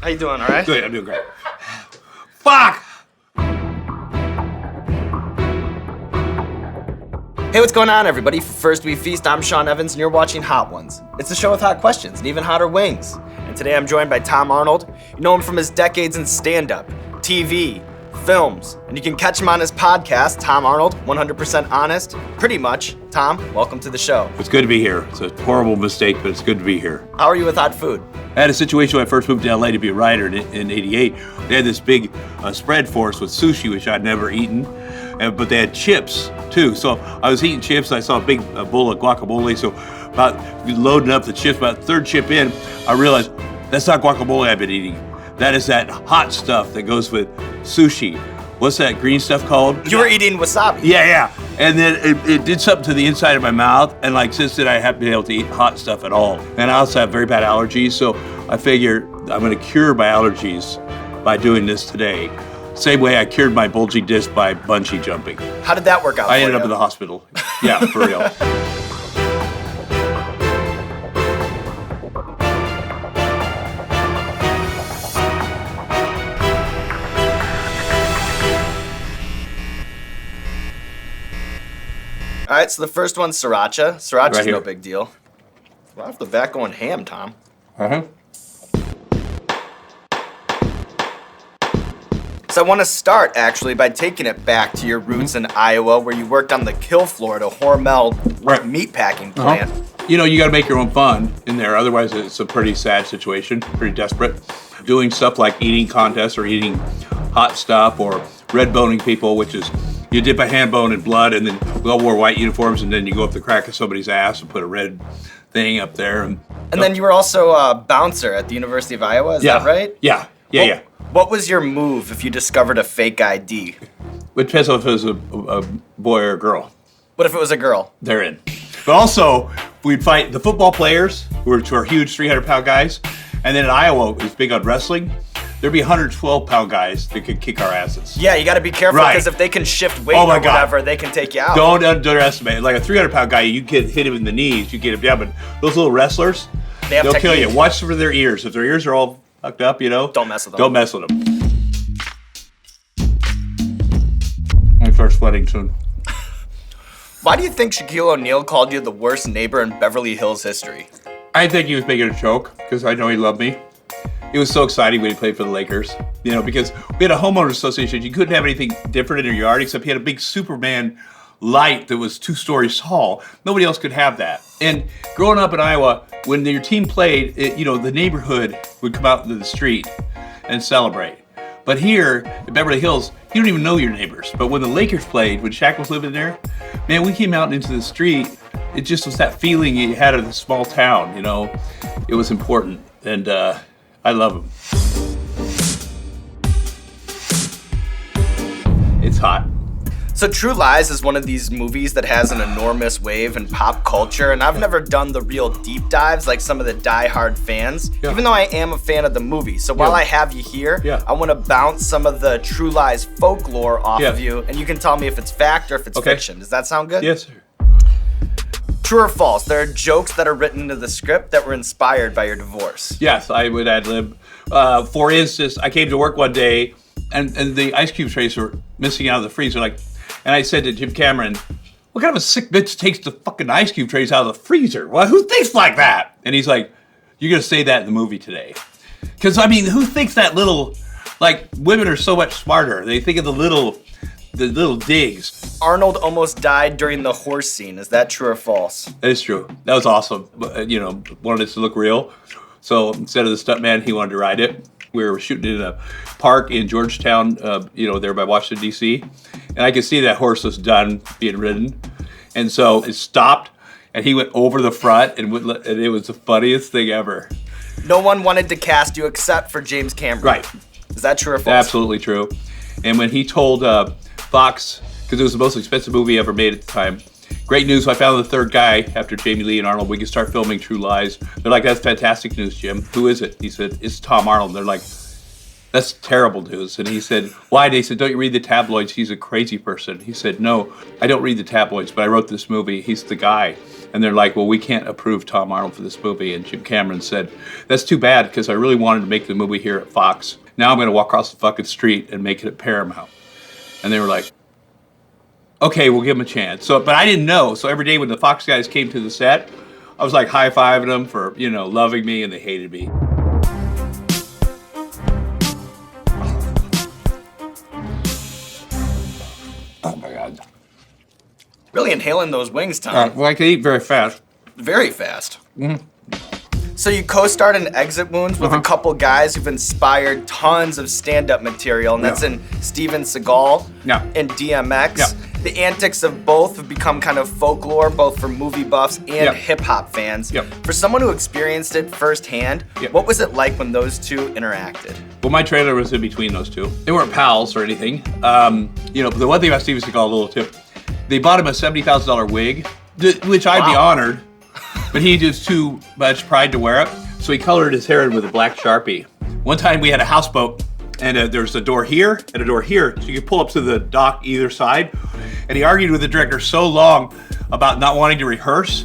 How you doing, all right? Good, I'm doing great. Fuck! Hey, what's going on, everybody? For First We Feast, I'm Sean Evans, and you're watching Hot Ones. It's a show with hot questions and even hotter wings. And today I'm joined by Tom Arnold. You know him from his decades in stand-up, TV, films, and you can catch him on his podcast, Tom Arnold, 100% Honest. Pretty much. Tom, welcome to the show. It's good to be here. It's a horrible mistake, but it's good to be here. How are you with hot food? I had a situation when I first moved to LA to be a writer in '88. They had this big spread for us with sushi, which I'd never eaten, but they had chips too. So I was eating chips, and I saw a big bowl of guacamole. So about loading up the chips, about third chip in, I realized that's not guacamole I've been eating. That is that hot stuff that goes with sushi. What's that green stuff called? You were eating wasabi. Yeah. And then it did something to the inside of my mouth, and like since then I haven't been able to eat hot stuff at all. And I also have very bad allergies, so I figure I'm gonna cure my allergies by doing this today. Same way I cured my bulging disc by bungee jumping. How did that work out I for ended you? up in the hospital. Yeah, for real. All right, so the first one's sriracha. Sriracha's Right here. no big deal. Right off the bat going ham, Tom. Uh-huh. So I want to start, actually, by taking it back to your roots in Iowa, where you worked on the kill floor at a Hormel Right. meatpacking plant. You know, you got to make your own fun in there. Otherwise, it's a pretty sad situation, pretty desperate. Doing stuff like eating contests or eating hot stuff or red boning people, which is you dip a hand bone in blood and then we all wore white uniforms and then you go up the crack of somebody's ass and put a red thing up there. And then you were also a bouncer at the University of Iowa, is that right? Yeah. What was your move if you discovered a fake ID? It depends on if it was a boy or a girl. What if it was a girl? They're in. But also, we'd fight the football players, who are huge 300-pound guys, and then in Iowa, it was big on wrestling. There'd be 112-pound guys that could kick our asses. Yeah, you got to be careful Right. because if they can shift weight Oh my or God. whatever, they can take you out. Don't underestimate. Like a 300-pound guy, you get hit him in the knees, you get him down. But those little wrestlers, They have they'll kill you. technique. Watch for their ears. If their ears are all fucked up, you know, Don't mess with them. Don't mess with them. I start sweating soon. Why do you think Shaquille O'Neal called you the worst neighbor in Beverly Hills history? I think he was making a joke because I know he loved me. It was so exciting when he played for the Lakers, you know, because we had a homeowners association. You couldn't have anything different in your yard except he had a big Superman light that was 2 stories tall. Nobody else could have that. And growing up in Iowa, when your team played, you know, the neighborhood would come out into the street and celebrate. But here in Beverly Hills, you don't even know your neighbors. But when the Lakers played, when Shaq was living there, man, we came out into the street. It just was that feeling you had of the small town, you know. It was important, and I love him. It's hot. So True Lies is one of these movies that has an enormous wave in pop culture, and I've never done the real deep dives like some of the die-hard fans, even though I am a fan of the movie. So while I have you here, I want to bounce some of the True Lies folklore off of you, and you can tell me if it's fact or if it's fiction. Does that sound good? Yes, sir. True or false, there are jokes that are written into the script that were inspired by your divorce. Yes, I would ad-lib. For instance, I came to work one day, and the ice cube trays were missing out of the freezer, and I said to Jim Cameron, what kind of a sick bitch takes the fucking ice cube trays out of the freezer? Well, who thinks like that? And he's like, you're going to say that in the movie today. Because, I mean, who thinks that little, like, women are so much smarter. They think of the little digs. Arnold almost died during the horse scene. Is that true or false? That is true. That was awesome. You know, wanted it to look real. So instead of the stuntman, he wanted to ride it. We were shooting in a park in Georgetown, you know, there by Washington, D.C. And I could see that horse was done being ridden. And so it stopped, and he went over the front, and it was the funniest thing ever. No one wanted to cast you except for James Cameron. Right. Is that true or false? Absolutely true. And when he told Fox, because it was the most expensive movie ever made at the time, great news, I found the third guy after Jamie Lee and Arnold. We can start filming True Lies. They're like, that's fantastic news, Jim. Who is it? He said, it's Tom Arnold. They're like, that's terrible news. And he said, why? They said, don't you read the tabloids? He's a crazy person. He said, no, I don't read the tabloids, but I wrote this movie. He's the guy. And they're like, well, we can't approve Tom Arnold for this movie. And Jim Cameron said, that's too bad because I really wanted to make the movie here at Fox. Now I'm going to walk across the fucking street and make it at Paramount. And they were like, okay, we'll give him a chance. So, but I didn't know. So every day when the Fox guys came to the set, I was like high-fiving them for, you know, loving me, and they hated me. Oh my God. Really inhaling those wings, Tom. Well, I can eat very fast. Very fast. So you co-starred in Exit Wounds with a couple guys who've inspired tons of stand-up material, and that's in Steven Seagal and DMX. The antics of both have become kind of folklore, both for movie buffs and hip-hop fans. For someone who experienced it firsthand, what was it like when those two interacted? Well, my trailer was in between those two. They weren't pals or anything. You know, the one thing about Steven Seagal, a little tip, they bought him a $70,000 wig, which I'd be honored, but he just too much pride to wear it. So he colored his hair in with a black Sharpie. One time we had a houseboat, and there's a door here and a door here, so you could pull up to the dock either side. And he argued with the director so long about not wanting to rehearse,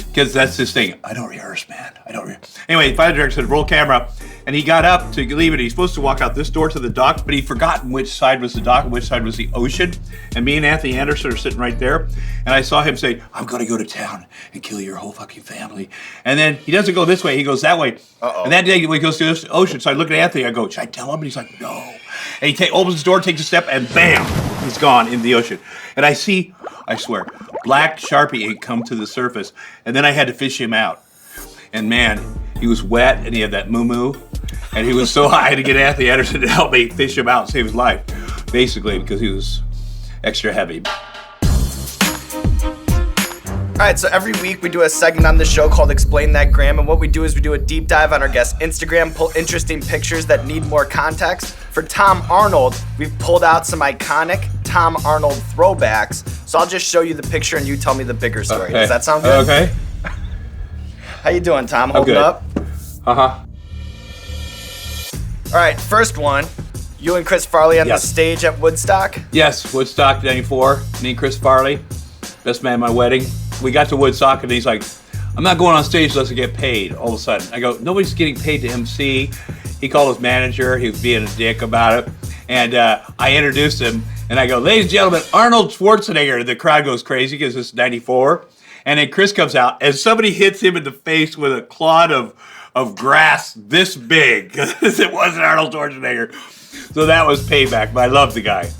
because that's his thing. I don't rehearse, man. I don't rehearse. Anyway, finally the director said, roll camera. And he got up to leave it. He's supposed to walk out this door to the dock, but he'd forgotten which side was the dock and which side was the ocean. And me and Anthony Anderson are sitting right there. And I saw him say, I'm going to go to town and kill your whole fucking family. And then he doesn't go this way. He goes that way. And that day he goes to the ocean. So I look at Anthony. I go, should I tell him? And he's like, no. And he opens his door, takes a step, and bam, he's gone in the ocean. And I see, I swear, black Sharpie ink come to the surface. And then I had to fish him out. And man, he was wet and he had that moo-moo. And he was so high to get Anthony Anderson to help me fish him out and save his life. Basically, because he was extra heavy. All right, so every week we do a segment on the show called Explain That Graham, and what we do is we do a deep dive on our guest's Instagram, pull interesting pictures that need more context. For Tom Arnold, we've pulled out some iconic Tom Arnold throwbacks, so I'll just show you the picture and you tell me the bigger story. Okay. Does that sound good? Okay. How you doing, Tom? Holding up? Uh-huh. All right, first one. You and Chris Farley on the stage at Woodstock? Yes, Woodstock 94. Me and Chris Farley, best man at my wedding. We got to Woodstock and he's like, I'm not going on stage unless I get paid. All of a sudden, I go, nobody's getting paid to MC. He called his manager. He was being a dick about it. And I introduced him and I go, ladies and gentlemen, Arnold Schwarzenegger. The crowd goes crazy because it's 94. And then Chris comes out and somebody hits him in the face with a clod of grass this big because it wasn't Arnold Schwarzenegger. So that was payback, but I love the guy.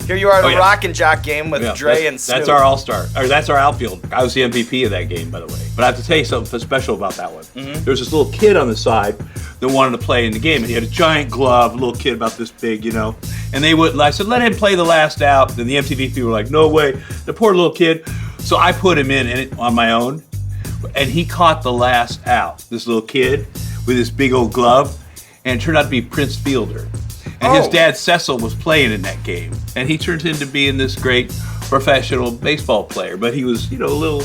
Here you are at a Rock and Jock game with Dre and Snoop. That's our all-star, or that's our outfield. I was the MVP of that game, by the way. But I have to tell you something special about that one. There was this little kid on the side that wanted to play in the game, and he had a giant glove, a little kid about this big, you know. And I said, let him play the last out. Then the MTV people were like, no way, the poor little kid. So I put him in it on my own, and he caught the last out, this little kid with this big old glove, and it turned out to be Prince Fielder. And his dad, Cecil, was playing in that game. And he turned into being this great professional baseball player. But he was, you know, a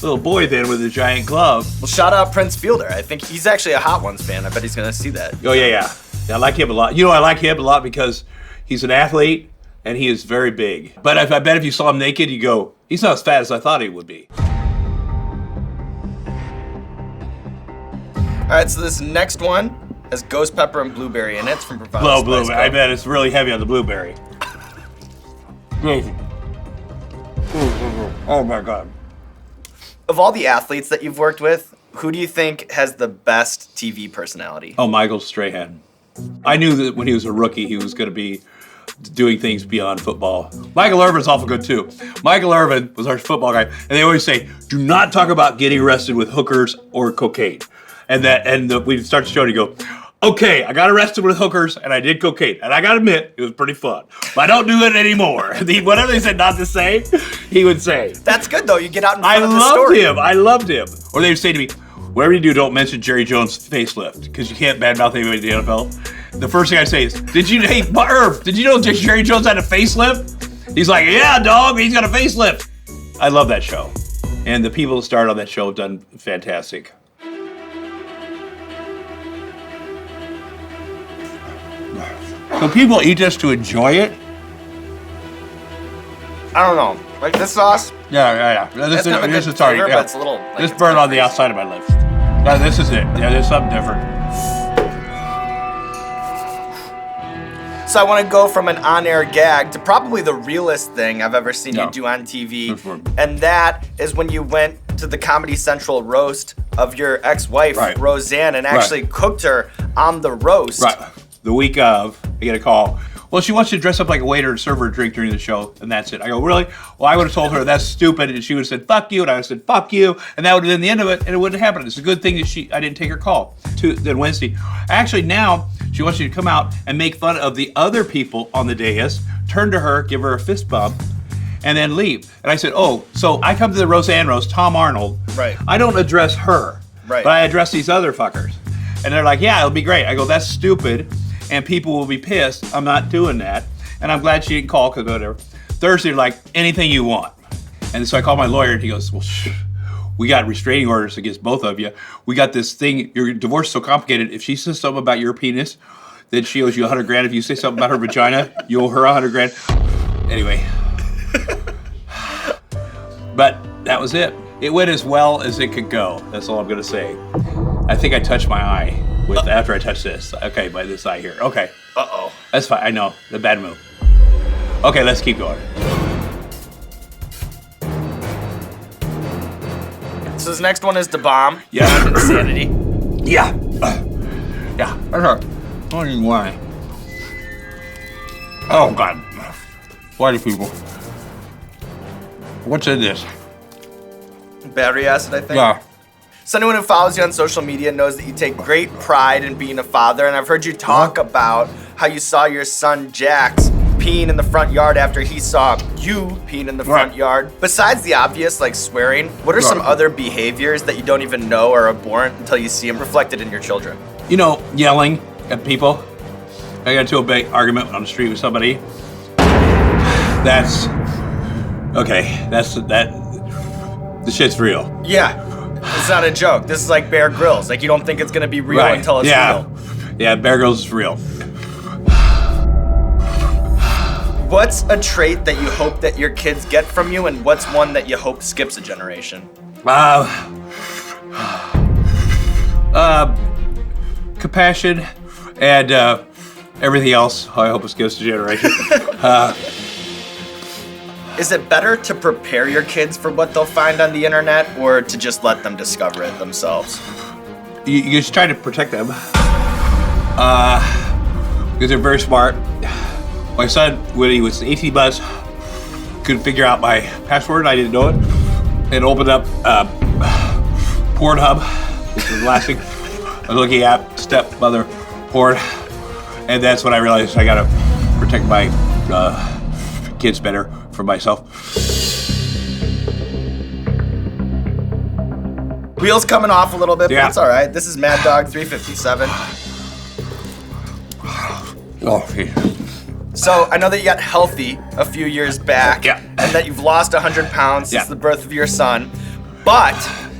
little boy then with a giant glove. Well, shout out Prince Fielder. I think he's actually a Hot Ones fan. I bet he's going to see that. Oh, yeah. I like him a lot. You know, I like him a lot because he's an athlete and he is very big. But I bet if you saw him naked, you go, he's not as fat as I thought he would be. All right, so this next one has ghost pepper and blueberry in it. It's from Bravado Blueberry. I bet it's really heavy on the blueberry. Oh my God. Of all the athletes that you've worked with, who do you think has the best TV personality? Oh, Michael Strahan. I knew that when he was a rookie, he was going to be doing things beyond football. Michael Irvin's awful good too. Michael Irvin was our football guy, and they always say, do not talk about getting arrested with hookers or cocaine. And we'd start the show and he'd go, okay, I got arrested with hookers and I did cocaine. And I got to admit, it was pretty fun. But I don't do it anymore. Whatever they said not to say, he would say. That's good though. You get out in front of the story. I loved him. Or they would say to me, whatever you do, don't mention Jerry Jones' facelift because you can't badmouth anybody in the NFL. The first thing I say is, did you know Jerry Jones had a facelift? He's like, yeah, dog, he's got a facelift. I love that show. And the people that started on that show have done fantastic. So people eat this to enjoy it? I don't know. Like this sauce, Yeah. This is sorry. Flavor, but it's a little. Like, this burned on the outside of my lips. No, this is it. Yeah, there's something different. So I want to go from an on-air gag to probably the realest thing I've ever seen you do on TV, and that is when you went to the Comedy Central roast of your ex-wife, Roseanne, and actually cooked her on the roast. Right. The week of, I get a call. Well, she wants you to dress up like a waiter and serve her a drink during the show, and that's it. I go, really? Well, I would have told her that's stupid, and she would have said, fuck you, and I would have said, fuck you, and that would have been the end of it, and it wouldn't have happened. It's a good thing that I didn't take her call then Wednesday. Actually, now, she wants you to come out and make fun of the other people on the dais, turn to her, give her a fist bump, and then leave. And I said, oh, so I come to the Roseanne roast, Tom Arnold. Right. I don't address her, but I address these other fuckers. And they're like, yeah, it'll be great. I go, that's stupid, and people will be pissed. I'm not doing that. And I'm glad she didn't call, because whatever. Thursday, like, anything you want. And so I called my lawyer, and he goes, well, we got restraining orders against both of you. We got this thing, your divorce is so complicated. If she says something about your penis, then she owes you $100,000. If you say something about her vagina, you owe her $100,000. Anyway. But that was it. It went as well as it could go. That's all I'm going to say. I think I touched my eye after I touched this. Okay, by this eye here. Okay. Uh-oh. That's fine. I know. The bad move. Okay, let's keep going. So this next one is the bomb. Yeah. Insanity. Yeah. Yeah. That's right. I don't even why. Oh, God. Why do people? What's in this? Battery acid, I think. Yeah. So anyone who follows you on social media knows that you take great pride in being a father, and I've heard you talk about how you saw your son Jax peeing in the front yard after he saw you peeing in the front yard. Besides the obvious, like swearing, what are some other behaviors that you don't even know are abhorrent until you see them reflected in your children? You know, yelling at people. I got into a big argument on the street with somebody. That's okay. The shit's real. Yeah. It's not a joke. This is like Bear Grylls. Like, you don't think it's gonna be real until it's real. Yeah, Bear Grylls is real. What's a trait that you hope that your kids get from you, and what's one that you hope skips a generation? Compassion and everything else. I hope it skips a generation. Is it better to prepare your kids for what they'll find on the internet, or to just let them discover it themselves? You just try to protect them. Because they're very smart. My son, when he was 18 months, couldn't figure out my password. I didn't know it. And opened up Pornhub, which is the last thing I was looking at, stepmother porn. And that's when I realized I gotta protect my kids better from myself. Wheels coming off a little bit, Yeah. but it's all right. This is Mad Dog 357. Oh, okay. So I know that you got healthy a few years back, and that you've lost 100 pounds since the birth of your son. But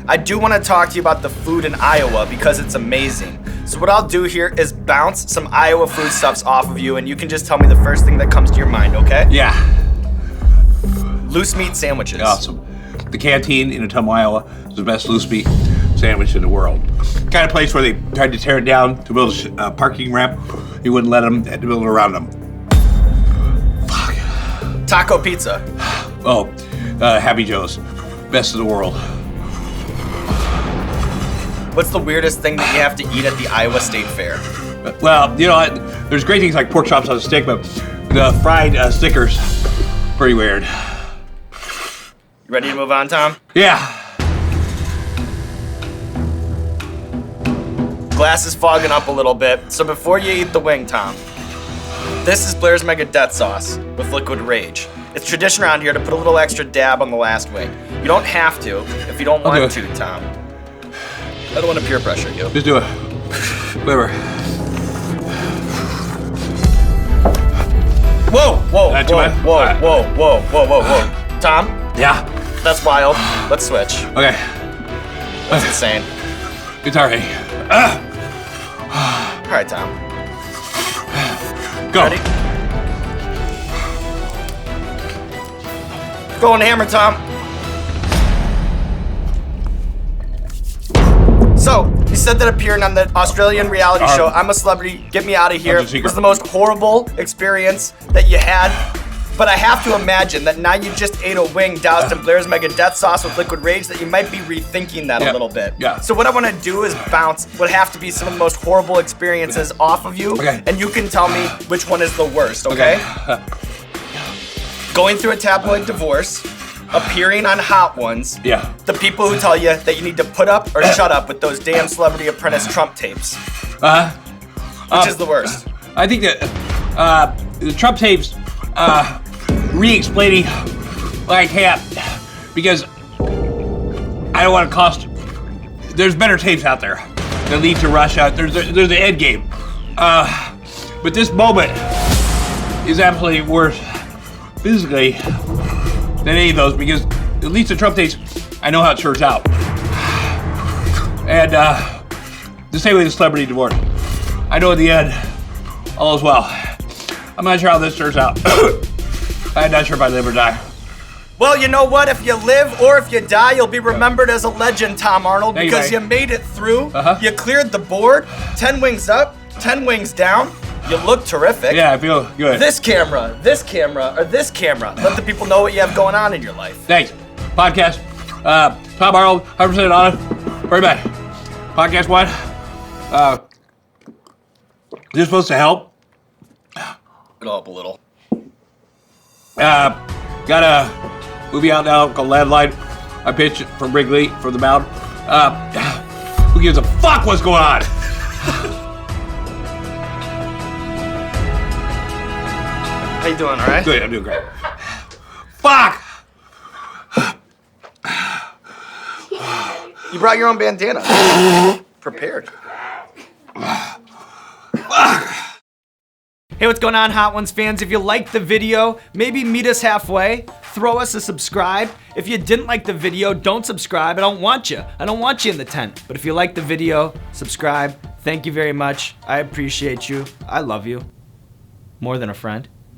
I do want to talk to you about the food in Iowa because it's amazing. So what I'll do here is bounce some Iowa foodstuffs off of you, and you can just tell me the first thing that comes to your mind, okay? Yeah. Loose meat sandwiches. Awesome. The Canteen in Ottumwa, Iowa is the best loose meat sandwich in the world. Kind of place where they tried to tear it down to build a parking ramp. You wouldn't let them, had to build it around them. Fuck. Taco pizza. Oh, Happy Joe's. Best in the world. What's the weirdest thing that you have to eat at the Iowa State Fair? Well, you know, there's great things like pork chops on a stick, but the fried stickers, pretty weird. You ready to move on, Tom? Yeah. Glass is fogging up a little bit, so before you eat the wing, Tom, this is Blair's Mega Death Sauce with Liquid Rage. It's tradition around here to put a little extra dab on the last wing. You don't have to if you don't want to, Tom. I don't want to peer pressure you. Just do it. Whatever. Whoa, whoa, Not too whoa, bad? whoa, Right. whoa, whoa, whoa, whoa, whoa. Tom, Yeah. that's wild. Let's switch. Okay. That's insane. It's alright. All right, Tom. Go. Ready? Go on hammer, Tom. So, you said that appearing on the Australian reality show, I'm a Celebrity, Get Me Out of Here, was the most horrible experience that you had. But I have to imagine that now you just ate a wing doused in Blair's Mega Death Sauce with Liquid Rage that you might be rethinking that a little bit. Yeah. So what I want to do is bounce what have to be some of the most horrible experiences off of you, and you can tell me which one is the worst, okay? Going through a tabloid divorce, appearing on Hot Ones, the people who tell you that you need to put up or shut up with those damn Celebrity Apprentice Trump tapes. Which is the worst? I think that the Trump tapes, re-explaining what I can't, because I don't want to cost. There's better tapes out there that lead to Russia. There's the end game, but this moment is absolutely worse physically than any of those, because at least the Trump tapes, I know how it turns out, and the same way the Celebrity divorce, I know in the end all is well. I'm not sure how this turns out. I'm not sure if I live or die. Well, you know what? If you live or if you die, you'll be remembered as a legend, Tom Arnold, because you made it through. You cleared the board. 10 wings up, 10 wings down. You look terrific. Yeah, I feel good. This camera, or this camera. Let the people know what you have going on in your life. Thanks. Podcast. Tom Arnold, 100% honest. Very bad. Podcast one. Is this supposed to help? It'll help a little. Got a movie out now called Landline. I pitched it from Wrigley, from the mound. Who gives a fuck what's going on? How you doing, all right? Good, I'm doing great. Fuck! You brought your own bandana. Prepared. Hey, what's going on, Hot Ones fans? If you liked the video, maybe meet us halfway. Throw us a subscribe. If you didn't like the video, don't subscribe. I don't want you. I don't want you in the tent. But if you like the video, subscribe. Thank you very much. I appreciate you. I love you. More than a friend.